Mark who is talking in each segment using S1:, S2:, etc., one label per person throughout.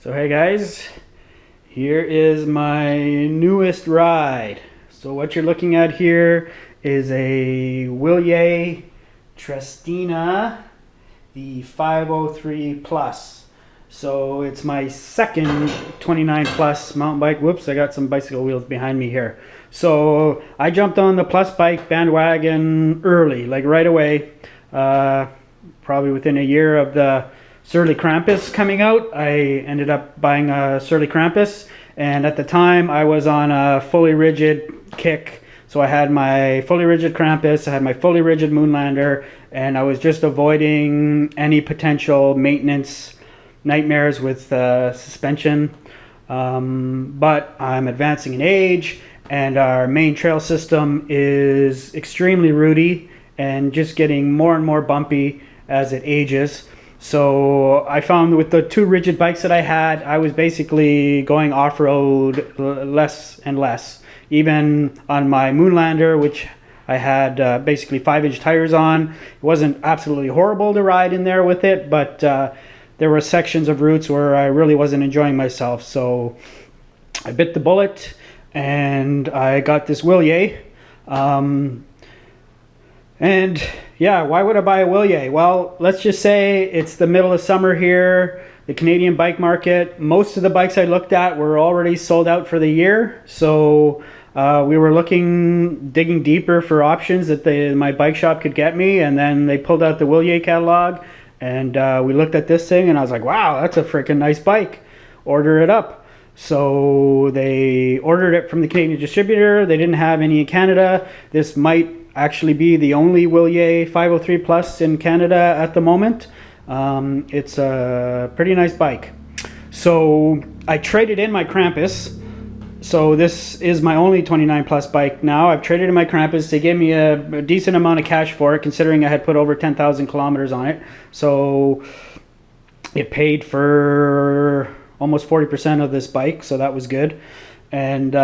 S1: So hey guys, here is my newest ride. So what you're looking at here is a Wilier Triestina, the 503 Plus. So it's my second 29 Plus mountain bike. Whoops, I got some bicycle wheels behind me here. So I jumped on the Plus bike bandwagon early, like right away. Probably within a year of the Surly Krampus coming out, I ended up buying a Surly Krampus, and at the time I was on a fully rigid kick. So I had my fully rigid Krampus, I had my fully rigid Moonlander, and I was just avoiding any potential maintenance nightmares with suspension. But I'm advancing in age, and our main trail system is extremely rooty and just getting more and more bumpy as it ages. So I found with the two rigid bikes that I had, I was basically going off-road less and less. Even on my Moonlander, which I had basically 5-inch tires on, it wasn't absolutely horrible to ride in there with it, but there were sections of routes where I really wasn't enjoying myself. So I bit the bullet and I got this Wilier. And yeah, why would I buy a Wilier? Well, let's just say it's the middle of summer here, the Canadian bike market. Most of the bikes I looked at were already sold out for the year. So we were digging deeper for options that my bike shop could get me. And then they pulled out the Wilier catalog, and we looked at this thing and I was like, wow, that's a freaking nice bike. Order it up. So they ordered it from the Canadian distributor. They didn't have any in Canada. This might actually be the only Wilier 503 Plus in Canada at the moment. It's a pretty nice bike. So I traded in my Krampus. So this is my only 29 Plus bike now. I've traded in my Krampus. They gave me a decent amount of cash for it, considering I had put over 10,000 kilometers on it. So it paid for almost 40% of this bike, so that was good. And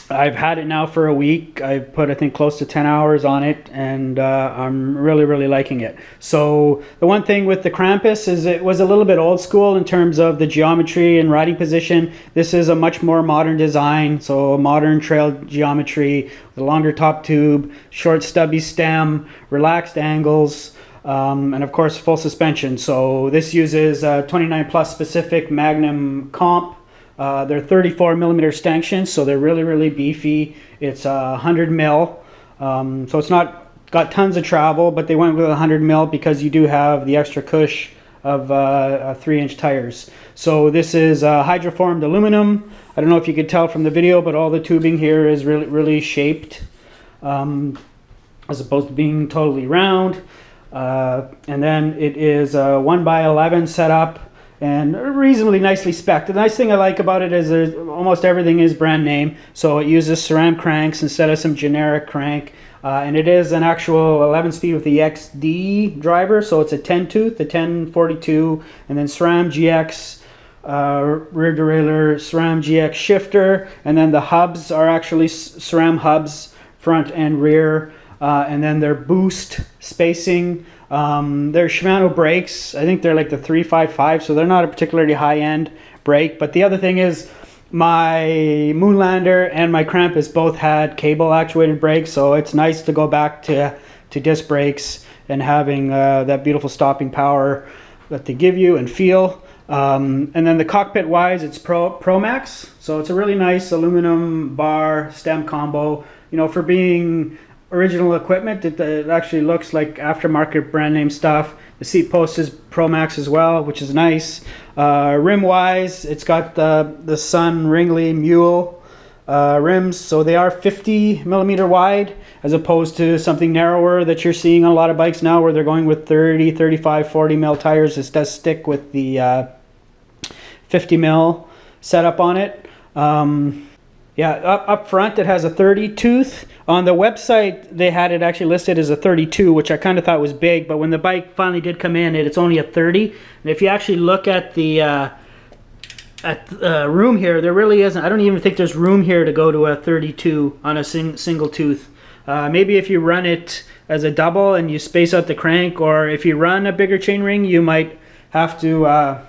S1: I've had it now for a week. I've put, I think, close to 10 hours on it, and I'm really liking it. So the one thing with the Krampus is it was a little bit old school in terms of the geometry and riding position. This is a much more modern design, so a modern trail geometry with a longer top tube, short stubby stem, relaxed angles, and of course full suspension. So this uses 29 Plus specific Magnum comp. They're 34 millimeter stanchions, so they're really beefy. It's 100 mil, so it's not got tons of travel, but they went with 100 mil because you do have the extra cush of 3-inch tires. So this is hydroformed aluminum. I don't know if you could tell from the video, but all the tubing here is really shaped, as opposed to being totally round. And then it is a 1x11 setup, and reasonably nicely spec'd. The nice thing I like about it is almost everything is brand name. So it uses SRAM cranks instead of some generic crank. And it is an actual 11 speed with the XD driver. So it's a 10 tooth, a 1042, and then SRAM GX rear derailleur, SRAM GX shifter. And then the hubs are actually SRAM hubs, front and rear. And then their boost spacing. They're Shimano brakes. I think they're like the 355, so they're not a particularly high-end brake. But the other thing is, my Moonlander and my Krampus both had cable actuated brakes, so it's nice to go back to disc brakes and having that beautiful stopping power that they give you and feel. And then the cockpit wise, it's Pro Max, so it's a really nice aluminum bar stem combo. You know, for being original equipment, it actually looks like aftermarket brand name stuff. The seat post is Pro Max as well, which is nice. Rim wise, it's got the Sun Ringley Mule rims, so they are 50 millimeter wide as opposed to something narrower that you're seeing on a lot of bikes now where they're going with 30, 35, 40 mil tires. This does stick with the 50 mil setup on it. Yeah, up front it has a 30 tooth. On the website they had it actually listed as a 32, which I kind of thought was big, but when the bike finally did come in, it's only a 30. And if you actually look at the room here, there really isn't. I don't even think there's room here to go to a 32 on a single tooth. Maybe if you run it as a double and you space out the crank, or if you run a bigger chainring, you might have to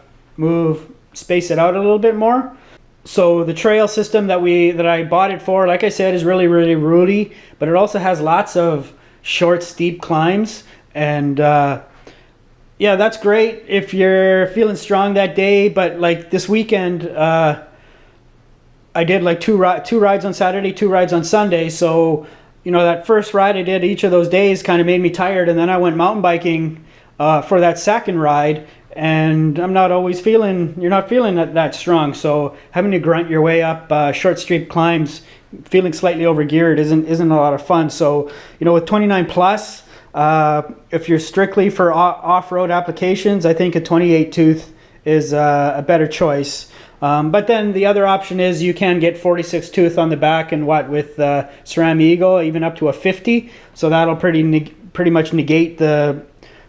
S1: space it out a little bit more. So the trail system that I bought it for, like I said, is really, really rooty, but it also has lots of short, steep climbs. And yeah, that's great if you're feeling strong that day. But like this weekend, I did like two rides on Saturday, 2 rides on Sunday. So, you know, that first ride I did each of those days kind of made me tired. And then I went mountain biking for that second ride. And I'm not always feeling, you're not feeling that strong. So having to grunt your way up short steep climbs, feeling slightly overgeared isn't a lot of fun. So, you know, with 29 plus, if you're strictly for off-road applications, I think a 28 tooth is a better choice. But then the other option is you can get 46 tooth on the back and with Ceramic Eagle, even up to a 50. So that'll pretty much negate the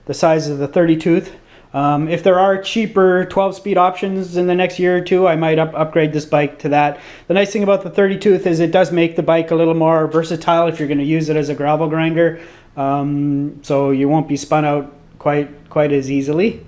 S1: size of the 30 tooth. If there are cheaper 12-speed options in the next year or two, I might upgrade this bike to that. The nice thing about the 30 tooth is it does make the bike a little more versatile if you're going to use it as a gravel grinder. So you won't be spun out quite as easily.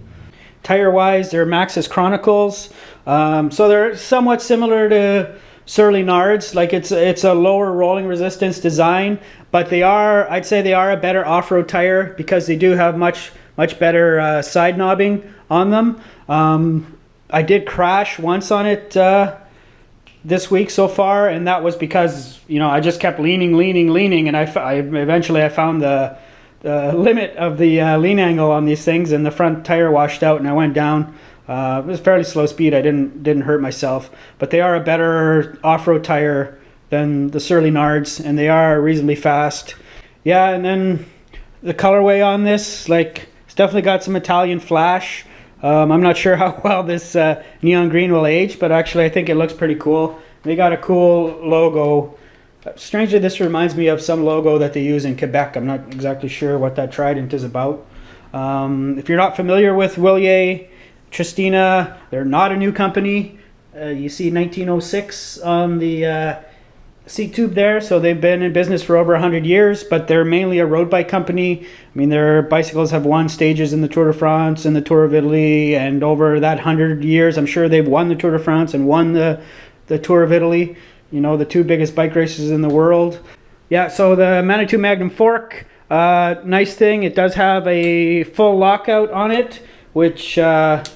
S1: Tire-wise, they're Maxxis Chronicles. So they're somewhat similar to Surly Nards. Like it's a lower rolling resistance design, but I'd say they are a better off-road tire because they do have much better side knobbing on them. I did crash once on it this week so far, and that was because, you know, I just kept leaning, and I eventually found the limit of the lean angle on these things, and the front tire washed out, and I went down. It was fairly slow speed. I didn't hurt myself, but they are a better off-road tire than the Surly Nards, and they are reasonably fast. Yeah, and then the colorway on this, like, it's definitely got some Italian flash. I'm not sure how well this neon green will age, but actually I think it looks pretty cool. They got a cool logo. Strangely, this reminds me of some logo that they use in Quebec. I'm not exactly sure what that Trident is about. If you're not familiar with Wilier Triestina, they're not a new company. You see 1906 on the seat tube there, so they've been in business for over 100 years, but they're mainly a road bike company. I mean, their bicycles have won stages in the Tour de France and the Tour of Italy, and over that 100 years, I'm sure they've won the Tour de France and won the Tour of Italy, you know, the 2 biggest bike races in the world. Yeah, so the Manitou Magnum fork, nice thing, it does have a full lockout on it, which is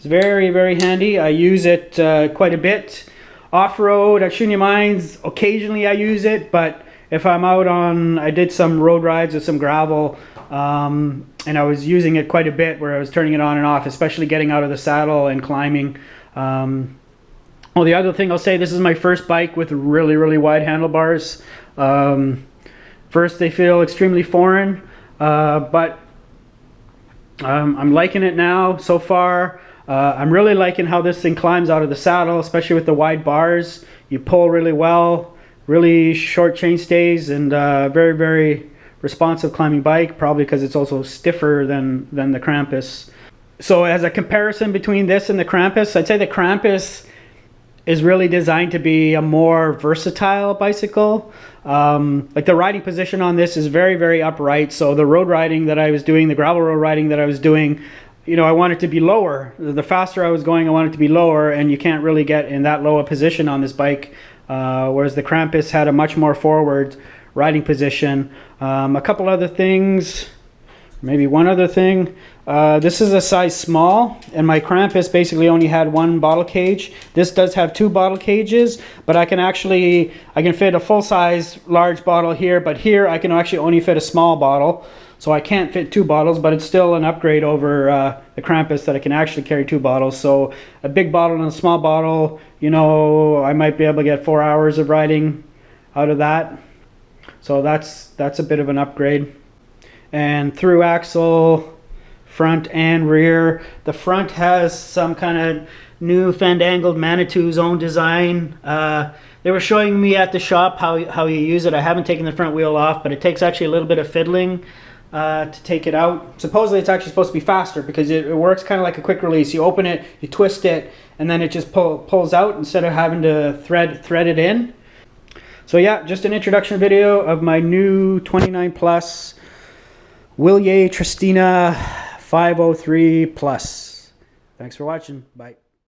S1: very, very handy. I use it quite a bit. Off-road at Shunya Mines, occasionally I use it, but if I'm out I did some road rides with some gravel, and I was using it quite a bit where I was turning it on and off, especially getting out of the saddle and climbing. Well, the other thing I'll say, this is my first bike with really, really wide handlebars. First, they feel extremely foreign, but I'm liking it now so far. I'm really liking how this thing climbs out of the saddle, especially with the wide bars. You pull really well, really short chain stays, and very, very responsive climbing bike, probably because it's also stiffer than the Krampus. So as a comparison between this and the Krampus, I'd say the Krampus is really designed to be a more versatile bicycle. Like the riding position on this is very, very upright. So the road riding that I was doing, the gravel road riding that I was doing, you know, I want it to be lower. The faster I was going, I want it to be lower, and you can't really get in that low a position on this bike, whereas the Krampus had a much more forward riding position. A couple other things, maybe one other thing. This is a size small, and my Krampus basically only had 1 bottle cage. This does have 2 bottle cages, but I can fit a full-size large bottle here, but here I can actually only fit a small bottle. So I can't fit 2 bottles, but it's still an upgrade over the Krampus that I can actually carry 2 bottles. So a big bottle and a small bottle, you know, I might be able to get 4 hours of riding out of that. So that's a bit of an upgrade. And through axle, front and rear. The front has some kind of new fandangled Manitou's own design. They were showing me at the shop how you use it. I haven't taken the front wheel off, but it takes actually a little bit of fiddling to take it out. Supposedly it's actually supposed to be faster because it works kind of like a quick release. You open it, you twist it, and then it just pulls out instead of having to thread it in. So yeah, just an introduction video of my new 29 plus Wilier Triestina 503 plus. Thanks for watching. Bye.